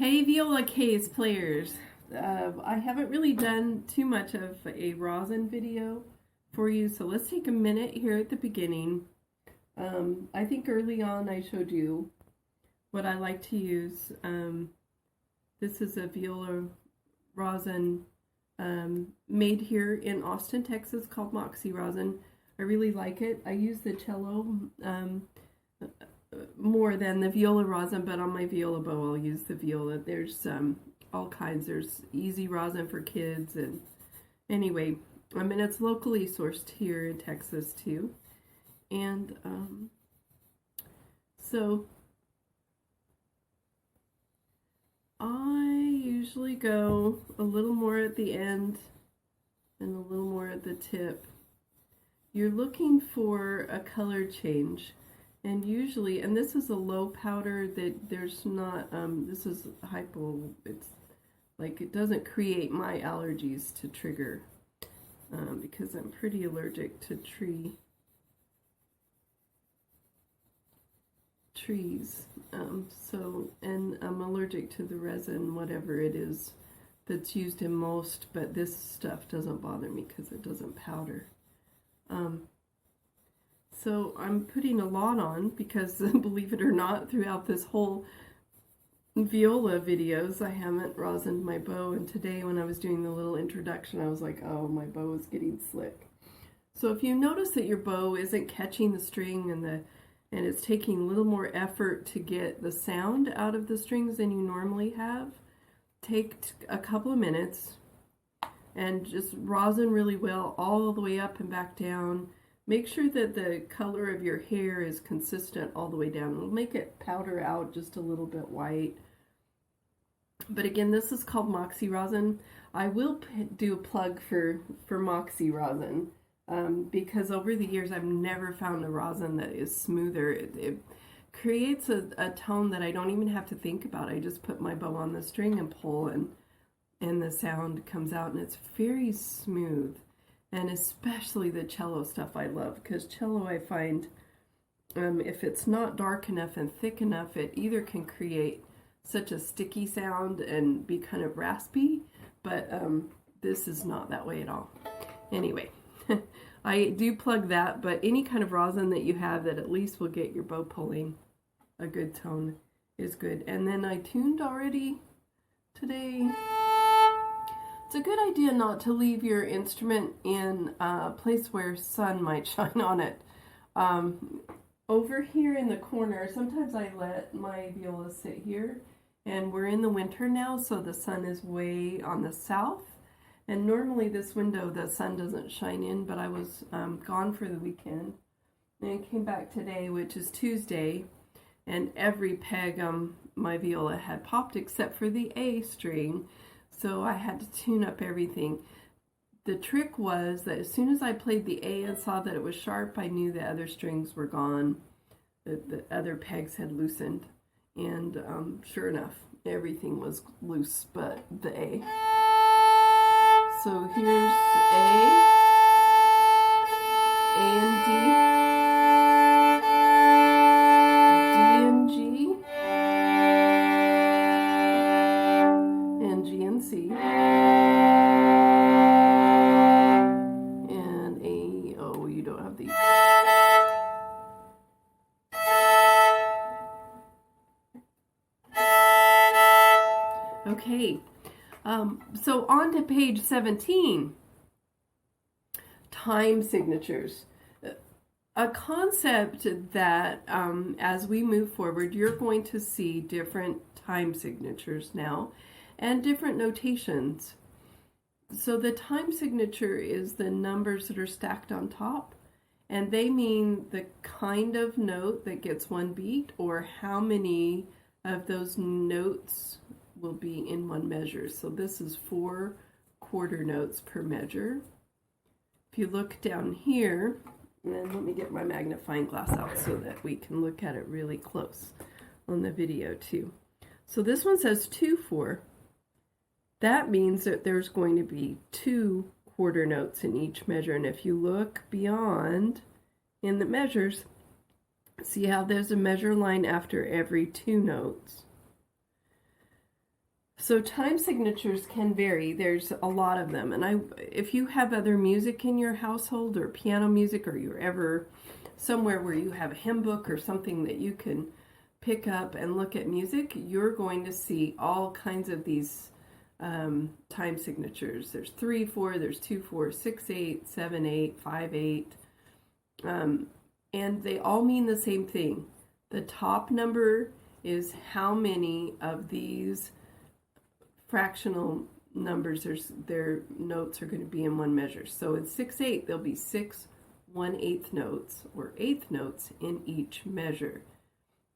Hey Viola Case players, I haven't really done too much of a rosin video for you, so let's take a minute here at the beginning. I think early on I showed you what I like to use. This is a Viola rosin made here in Austin, Texas, called Moxie rosin. I really like it. I use the cello more than the viola rosin, but on my viola bow I'll use the viola. There's all kinds. There's easy rosin for kids, and anyway, I mean, it's locally sourced here in Texas too. And so I usually go a little more at the end and a little more at the tip. You're looking for a color change. And usually, and this is a low powder that there's not, this is hypo, it's like it doesn't create my allergies to trigger because I'm pretty allergic to trees. And I'm allergic to the resin, whatever it is that's used in most, but this stuff doesn't bother me because it doesn't powder. So I'm putting a lot on because, believe it or not, throughout this whole viola videos, I haven't rosined my bow. And today when I was doing the little introduction, I was like, oh, my bow is getting slick. So if you notice that your bow isn't catching the string and it's taking a little more effort to get the sound out of the strings than you normally have, take a couple of minutes and just rosin really well all the way up and back down. Make sure that the color of your hair is consistent all the way down. It'll make it powder out just a little bit white. But again, this is called Moxie rosin. I will do a plug for Moxie rosin because over the years I've never found a rosin that is smoother. It creates a tone that I don't even have to think about. I just put my bow on the string and pull, and the sound comes out, and it's very smooth. And especially the cello stuff I love, because cello I find if it's not dark enough and thick enough, it either can create such a sticky sound and be kind of raspy, but this is not that way at all. Anyway, I do plug that, but any kind of rosin that you have that at least will get your bow pulling a good tone is good. And then I tuned already today. It's a good idea not to leave your instrument in a place where sun might shine on it. Over here in the corner, sometimes I let my viola sit here, and we're in the winter now, so the sun is way on the south. And normally this window, the sun doesn't shine in, but I was gone for the weekend. And I came back today, which is Tuesday, and every peg on my viola had popped except for the A string. So I had to tune up everything. The trick was that as soon as I played the A and saw that it was sharp, I knew the other strings were gone. The other pegs had loosened. And sure enough, everything was loose but the A. So here's A and D. C, and A, oh, you don't have the. Okay, so on to page 17, time signatures. A concept that as we move forward, you're going to see different time signatures now and different notations. So the time signature is the numbers that are stacked on top, and they mean the kind of note that gets one beat or how many of those notes will be in one measure. So this is 4 quarter notes per measure. If you look down here, and let me get my magnifying glass out so that we can look at it really close on the video too. So this one says 2/4. That means that there's going to be 2 quarter notes in each measure. And if you look beyond in the measures, see how there's a measure line after every 2 notes. So time signatures can vary. There's a lot of them. And if you have other music in your household or piano music, or you're ever somewhere where you have a hymn book or something that you can pick up and look at music, you're going to see all kinds of these time signatures. There's 3/4, there's 2/4, 6/8, 7/8, 5/8. And they all mean the same thing. The top number is how many of these fractional numbers their notes are going to be in one measure. So in 6/8, there'll be 6 1/8 notes or eighth notes in each measure.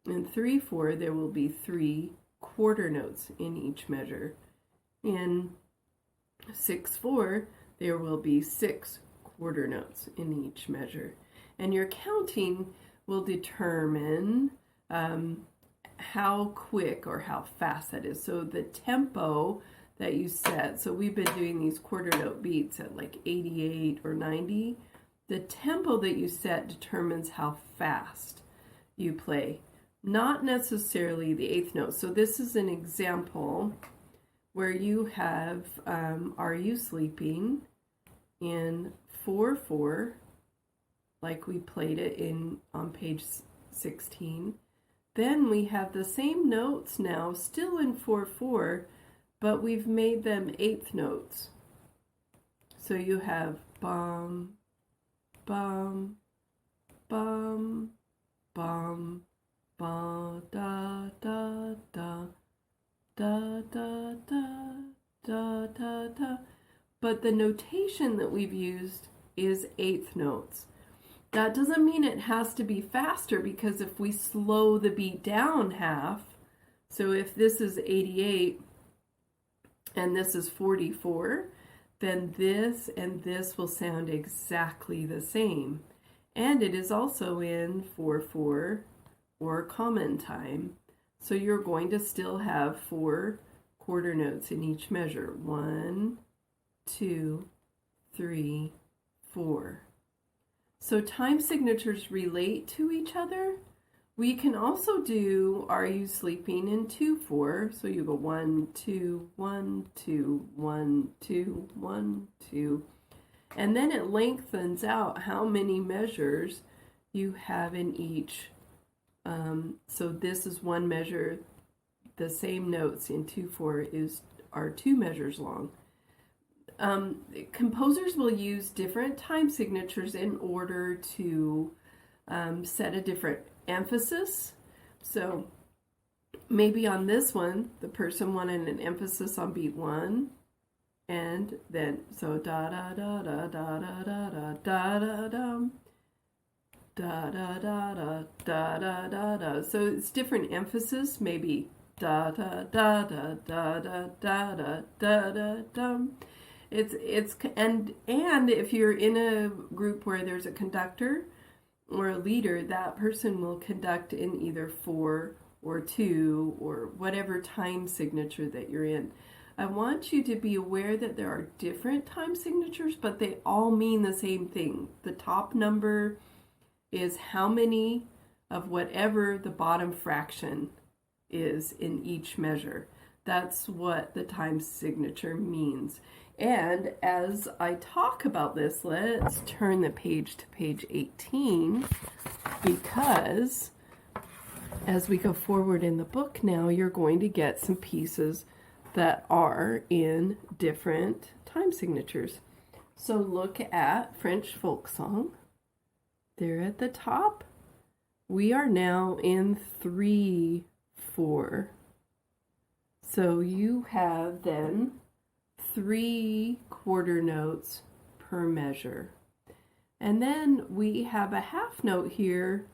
In 3/4, there will be 3 quarter notes in each measure. In 6/4, there will be 6 quarter notes in each measure. And your counting will determine how quick or how fast that is. So the tempo that you set, so we've been doing these quarter note beats at like 88 or 90. The tempo that you set determines how fast you play, not necessarily the eighth note. So this is an example where you have Are You Sleeping in 4/4, like we played it on page 16. Then we have the same notes now, still in 4/4, but we've made them eighth notes. So you have bum, bum, bum, bum, ba, da, da, da, da, da, da, da, da, da. But the notation that we've used is eighth notes. That doesn't mean it has to be faster, because if we slow the beat down half, so if this is 88 and this is 44, then this and this will sound exactly the same. And it is also in 4/4 or common time. So you're going to still have 4 quarter notes in each measure. 1, 2, 3, 4. So time signatures relate to each other. We can also do Are You Sleeping in 2/4. So you go 1, 2, 1, 2, 1, 2, 1, 2. And then it lengthens out how many measures you have in each. So this is one measure. The same notes in 2/4 are 2 measures long. Composers will use different time signatures in order to set a different emphasis. So maybe on this one, the person wanted an emphasis on beat 1, and then so da da da da da da da da da da da da da da da da da da. So it's different emphasis. Maybe da da da da da da da da da da da. And if you're in a group where there's a conductor or a leader, that person will conduct in either 4 or 2 or whatever time signature that you're in. I want you to be aware that there are different time signatures, but they all mean the same thing. The top number is how many of whatever the bottom fraction is in each measure. That's what the time signature means. And as I talk about this, let's turn the page to page 18, because as we go forward in the book now, you're going to get some pieces that are in different time signatures. So look at French folk song. There at the top, we are now in 3/4. So you have then 3 quarter notes per measure. And then we have a half note here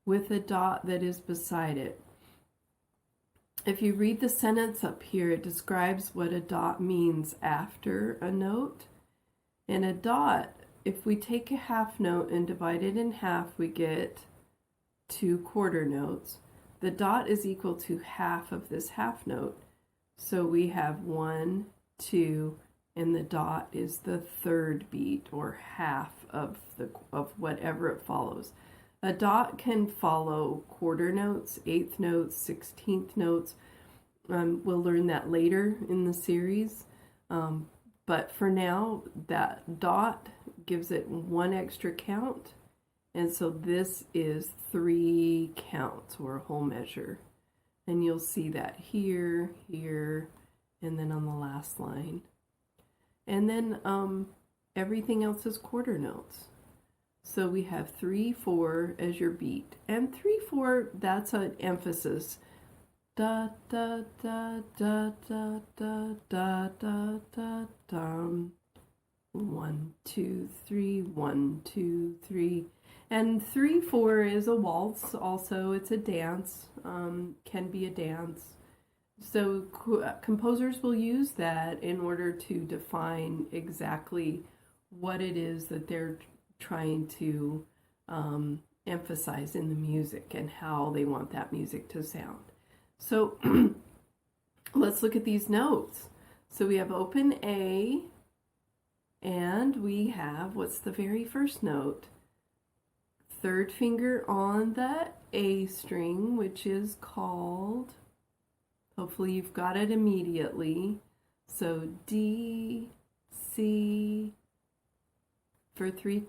with a dot that is beside it. If you read the sentence up here, it describes what a dot means after a note. And a dot, if we take a half note and divide it in half, we get 2 quarter notes. The dot is equal to half of this half note. So we have 1, 2, and the dot is the third beat, or half of whatever it follows. A dot can follow quarter notes, eighth notes, 16th notes, We'll learn that later in the series. But for now, that dot gives it one extra count. And so this is 3 counts, or a whole measure. And you'll see that here, here, and then on the last line. And then everything else is quarter notes. So we have 3, 4 as your beat. And 3, 4, that's an emphasis. Da da da da da da da da da da. 1, 2, 3, 1, 2, 3. And 3, 4 is a waltz also. It's a dance, can be a dance. So composers will use that in order to define exactly what it is that they're trying to emphasize in the music and how they want that music to sound. So let's look at these notes. So we have open A, and we have, what's the very first note? Third finger on the A string, which is called, hopefully you've got it immediately. So D, C, for three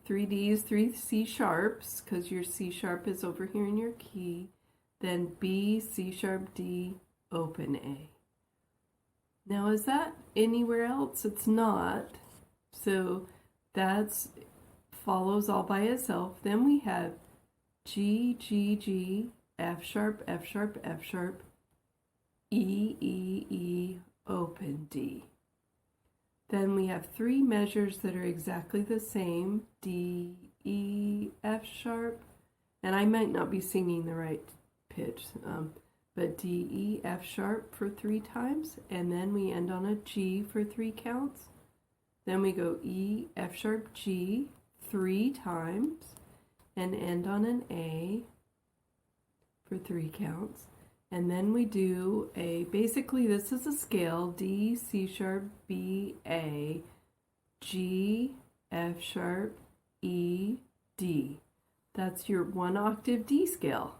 Ds, 3 C sharps, because your C sharp is over here in your key. Then B, C sharp, D, open A. Now is that anywhere else? It's not. So that's follows all by itself. Then we have G, G, G, F sharp, F sharp, F sharp, E, E, E, open D. Then we have 3 measures that are exactly the same. D, E, F sharp, and I might not be singing the right pitch, but D, E, F sharp for 3 times, and then we end on a G for 3 counts. Then we go E, F sharp, G 3 times, and end on an A for 3 counts. And then we do basically this is a scale, D, C sharp, B, A, G, F sharp, E, D. That's your 1 octave D scale.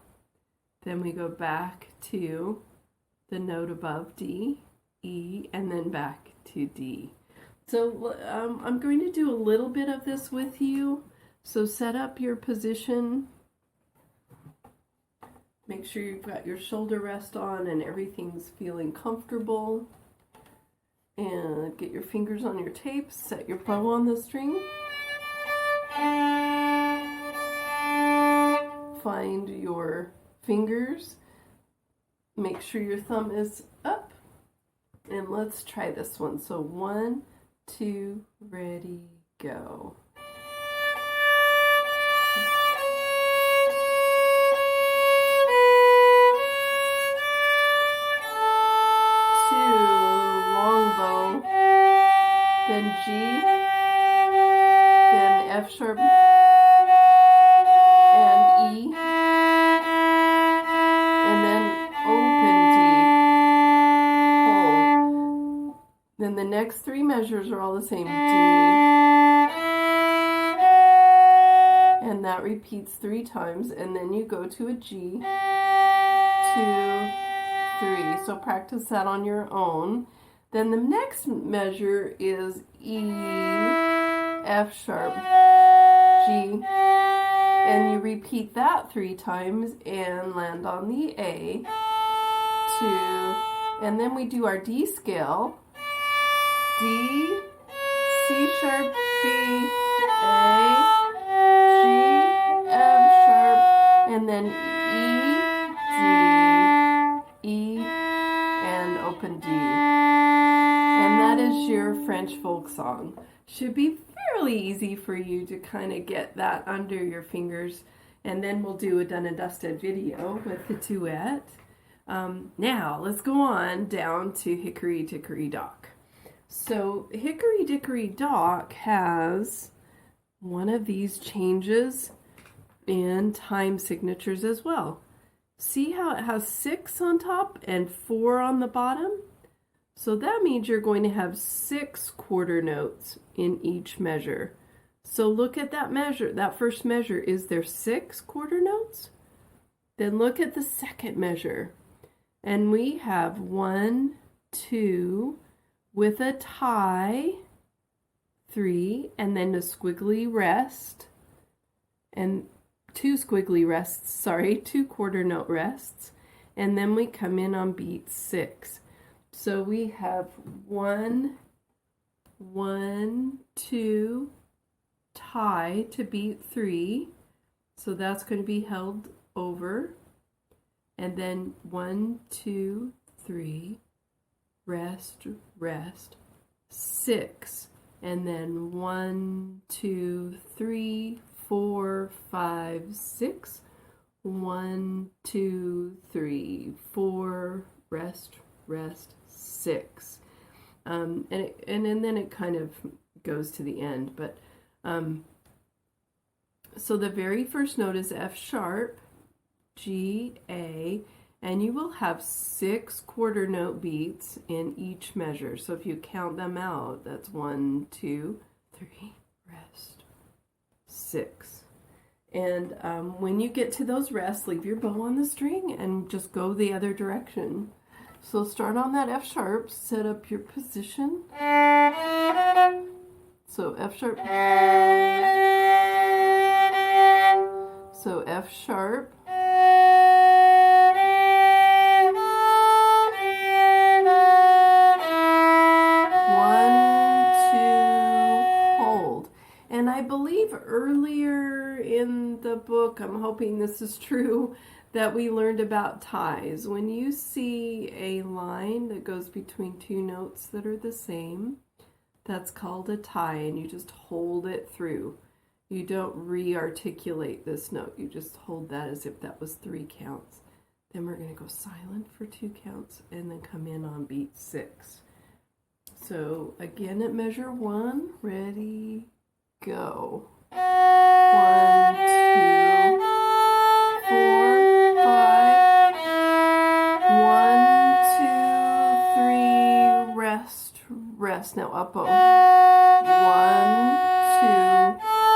Then we go back to the note above D, E, and then back to D. So I'm going to do a little bit of this with you. So set up your position. Make sure you've got your shoulder rest on and everything's feeling comfortable. And get your fingers on your tape. Set your bow on the string. Find your fingers. Make sure your thumb is up. And let's try this one. So 1, 2, ready, go. Then G, then F sharp, and E, and then open D, hold. Then the next 3 measures are all the same, D, and that repeats 3 times, and then you go to a G, 2, 3, so practice that on your own. Then the next measure is E, F sharp, G, and you repeat that 3 times and land on the A, 2, and then we do our D scale, D, C sharp, B, A, G, F sharp, and then E, D, E, and open D. And that is your French folk song. Should be fairly easy for you to kind of get that under your fingers. And then we'll do a done and dusted video with the duet. Now, let's go on down to Hickory Dickory Dock. So Hickory Dickory Dock has one of these changes in time signatures as well. See how it has 6 on top and 4 on the bottom? So that means you're going to have 6 quarter notes in each measure. So look at that measure, that first measure. Is there 6 quarter notes? Then look at the second measure. And we have 1, 2, with a tie, 3, and then a squiggly rest, and 2 squiggly rests, sorry, 2 quarter note rests, and then we come in on beat 6. So we have 1, 1, 2, tie to beat 3, so that's going to be held over, and then 1, 2, 3, rest, rest, 6, and then 1, 2, 3, 4, 5, 6, 1, 2, 3, 4, rest, rest, 6. And then it kind of goes to the end, but so the very first note is F sharp, G, A, and you will have 6 quarter note beats in each measure. So if you count them out, that's 1, 2, 3, rest, 6. And when you get to those rests, leave your bow on the string and just go the other direction. So start on that F sharp, set up your position. So F sharp. So F sharp. 1, 2, hold. And I believe earlier in the book, I'm hoping this is true, that we learned about ties. When you see a line that goes between 2 notes that are the same, that's called a tie, and you just hold it through. You don't re-articulate this note. You just hold that as if that was 3 counts. Then we're going to go silent for 2 counts and then come in on beat 6. So again at measure 1, ready, go. 1, 2, 4, 5. 1, 2, 3, rest, rest. Now up bow. 1, 2, 4,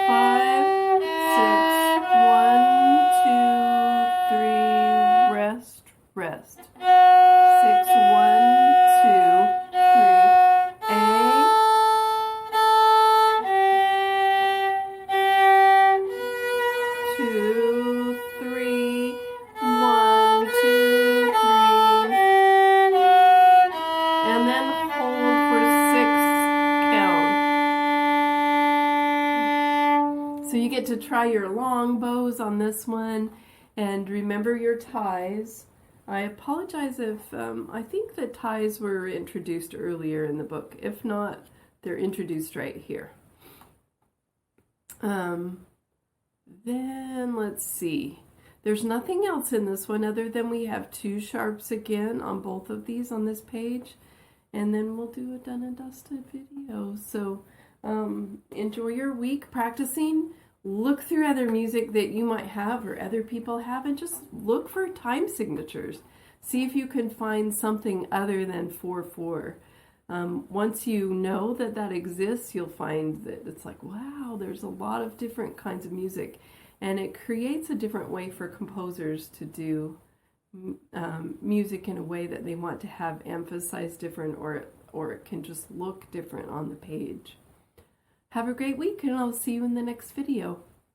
5, 6. 1, 2, 3, rest, rest. 6, 1, 2, 3. A. 2, 3. 1, 2, 3. And then hold for 6 count. So you get to try your long bows on this one, and remember your ties. I apologize if I think the ties were introduced earlier in the book. If not, they're introduced right here. Then let's see. There's nothing else in this one other than we have 2 sharps again on both of these on this page. And then we'll do a done and dusted video. So enjoy your week practicing. Look through other music that you might have or other people have, and just look for time signatures. See if you can find something other than 4/4. Once you know that that exists, you'll find that it's like, wow, there's a lot of different kinds of music, and it creates a different way for composers to do music in a way that they want to have emphasized different, or it can just look different on the page. Have a great week, and I'll see you in the next video.